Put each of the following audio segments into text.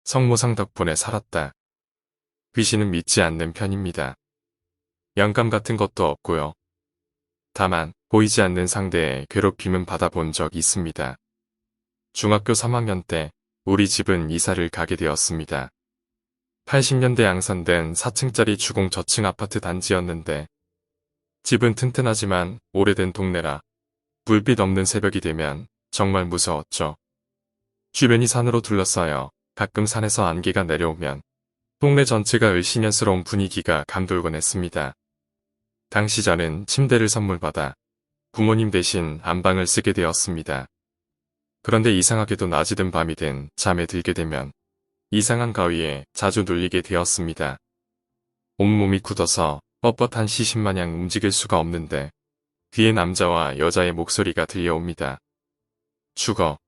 성모상 덕분에 살았다. 귀신은 믿지 않는 편입니다. 영감 같은 것도 없고요. 다만 보이지 않는 상대의 괴롭힘은 받아본 적 있습니다. 중학교 3학년 때 우리 집은 이사를 가게 되었습니다. 80년대 양산된 4층짜리 주공 저층 아파트 단지였는데 집은 튼튼하지만 오래된 동네라 불빛 없는 새벽이 되면 정말 무서웠죠. 주변이 산으로 둘러싸여 가끔 산에서 안개가 내려오면 동네 전체가 을씨년스러운 분위기가 감돌곤 했습니다. 당시 저는 침대를 선물받아 부모님 대신 안방을 쓰게 되었습니다. 그런데 이상하게도 낮이든 밤이든 잠에 들게 되면 이상한 가위에 자주 눌리게 되었습니다. 온몸이 굳어서 뻣뻣한 시신마냥 움직일 수가 없는데 뒤에 남자와 여자의 목소리가 들려옵니다.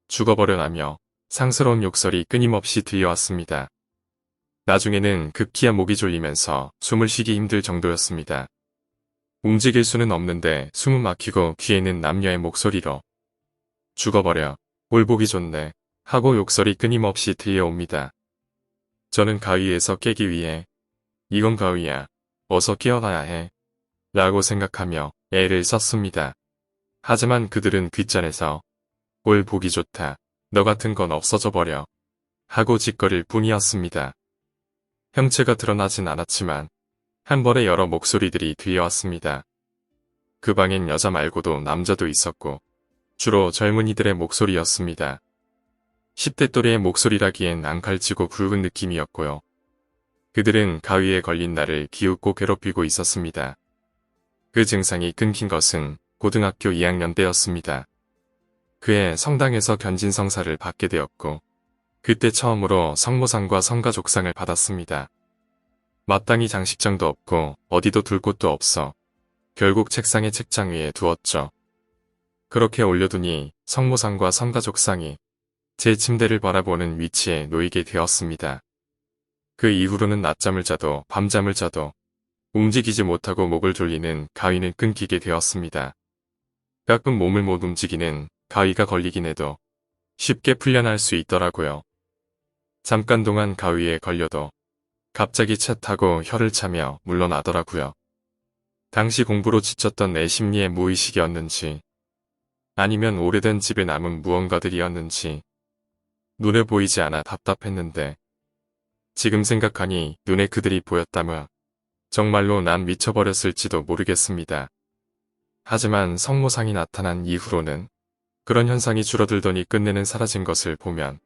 죽어버려라며 상스러운 욕설이 끊임없이 들려왔습니다. 나중에는 급기야 목이 졸리면서 숨을 쉬기 힘들 정도였습니다. 움직일 수는 없는데 숨은 막히고 귀에는 남녀의 목소리로 죽어버려, 꼴 보기 좋네 하고 욕설이 끊임없이 들려옵니다. 저는 가위에서 깨기 위해 이건 가위야, 어서 깨어나야 해 라고 생각하며 애를 썼습니다. 하지만 그들은 귓잔에서 꼴 보기 좋다, 너 같은 건 없어져 버려 하고 짓거릴 뿐이었습니다. 형체가 드러나진 않았지만 한 번에 여러 목소리들이 들려왔습니다. 그 방엔 여자 말고도 남자도 있었고 주로 젊은이들의 목소리였습니다. 10대 또래의 목소리라기엔 앙칼지고 굵은 느낌이었고요. 그들은 가위에 걸린 나를 기웃고 괴롭히고 있었습니다. 그 증상이 끊긴 것은 고등학교 2학년 때였습니다. 그해 성당에서 견진성사를 받게 되었고 그때 처음으로 성모상과 성가족상을 받았습니다. 마땅히 장식장도 없고 어디도 둘 곳도 없어 결국 책상에 책장 위에 두었죠. 그렇게 올려두니 성모상과 성가족상이 제 침대를 바라보는 위치에 놓이게 되었습니다. 그 이후로는 낮잠을 자도 밤잠을 자도 움직이지 못하고 목을 졸리는 가위는 끊기게 되었습니다. 가끔 몸을 못 움직이는 가위가 걸리긴 해도 쉽게 풀려날 수 있더라고요. 잠깐 동안 가위에 걸려도 갑자기 차 타고 혀를 차며 물러나더라고요. 당시 공부로 지쳤던 내 심리의 무의식이었는지 아니면 오래된 집에 남은 무언가들이었는지 눈에 보이지 않아 답답했는데 지금 생각하니 눈에 그들이 보였다면 정말로 난 미쳐버렸을지도 모르겠습니다. 하지만 성모상이 나타난 이후로는 그런 현상이 줄어들더니 끝내는 사라진 것을 보면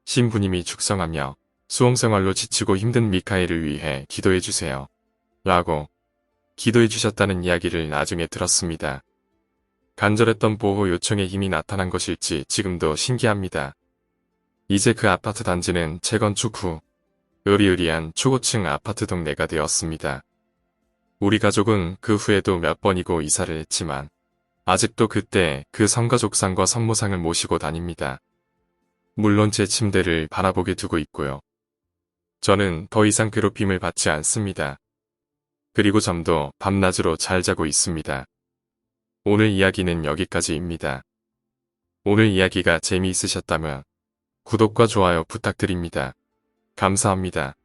신부님이 죽성하며 수험생활로 지치고 힘든 미카엘을 위해 기도해주세요 라고 기도해주셨다는 이야기를 나중에 들었습니다. 간절했던 보호 요청의 힘이 나타난 것일지 지금도 신기합니다. 이제 그 아파트 단지는 재건축 후 으리으리한 초고층 아파트 동네가 되었습니다. 우리 가족은 그 후에도 몇 번이고 이사를 했지만 아직도 그때 그 성가족상과 성모상을 모시고 다닙니다. 물론 제 침대를 바라보게 두고 있고요. 저는 더 이상 괴롭힘을 받지 않습니다. 그리고 잠도 밤낮으로 잘 자고 있습니다. 오늘 이야기는 여기까지입니다. 오늘 이야기가 재미있으셨다면 구독과 좋아요 부탁드립니다. 감사합니다.